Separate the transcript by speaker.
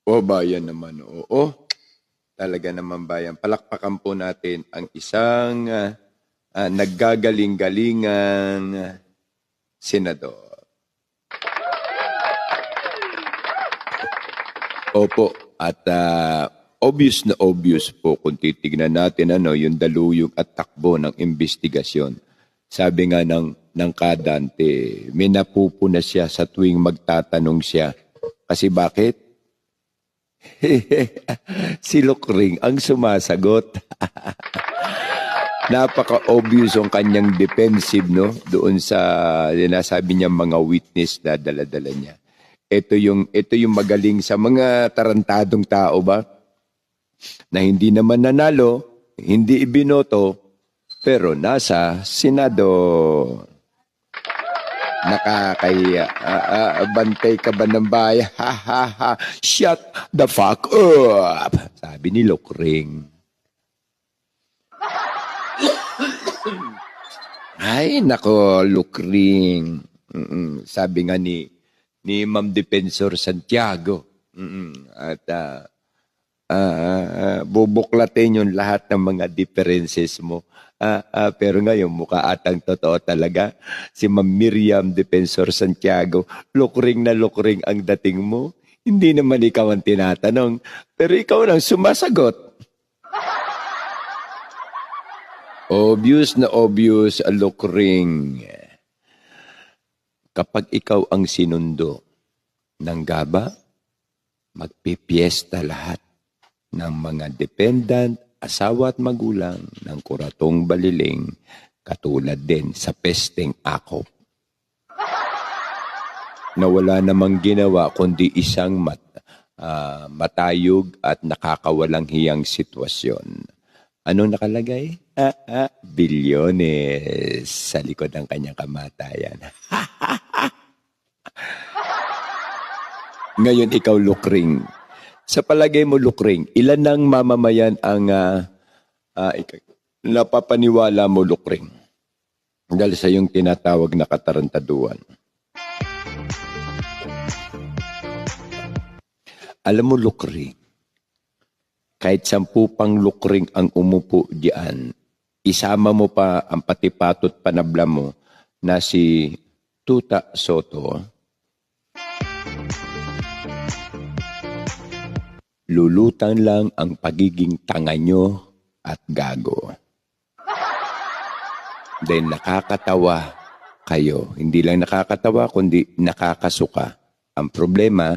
Speaker 1: O bayan naman, oo. Talaga naman bayan. Palakpakan po natin ang isang naggagaling-galingang senador. Opo, at obvious na obvious po kung titignan natin yung daluyong at takbo ng investigasyon. Sabi nga ng kadante, may napupuna siya sa tuwing magtatanong siya. Kasi bakit? Si Lukring ang sumasagot. Napaka-obvious ang kanyang defensive, no? Doon sa sinasabi niya mga witness na dala-dala niya. Ito yung magaling sa mga tarantadong tao ba? Na hindi naman nanalo, hindi ibinoto, pero nasa Senado. Nakakaya. Bantay ka ba ng bayan? Ha ha ha. Shut the fuck up. Sabi ni Lukring. Ay, nako, Lukring. Sabi nga ni Ma'am Defensor Santiago. At bubuklatin yung lahat ng mga differences mo. Pero ngayon, mukha atang totoo talaga. Si Ma'am Miriam Defensor Santiago, lukring na lukring ang dating mo. Hindi naman ikaw ang tinatanong, pero ikaw ang sumasagot. Obvious na obvious, lukring. Kapag ikaw ang sinundo ng gaba, magpipiesta lahat ng mga dependent, asawa at magulang ng Kuratong Baliling, katulad din sa pesteng akop. Na wala namang ginawa kundi isang matayog at nakakawalang hiyang sitwasyon. Ano nakalagay? Bilyones sa likod ng kanyang kamatayan. Ngayon ikaw, Lukring. Sa palagay mo, Lukring, ilan ng mamamayan ang napapaniwala mo, Lukring? Dahil sa iyong tinatawag na katarantaduan. Alam mo, Lukring, kahit 10 pang Lukring ang umupo diyan, isama mo pa ang patipatot panabla mo na si Tuta Soto, lulutang lang ang pagiging tanga nyo at gago. Then nakakatawa kayo. Hindi lang nakakatawa, kundi nakakasuka. Ang problema,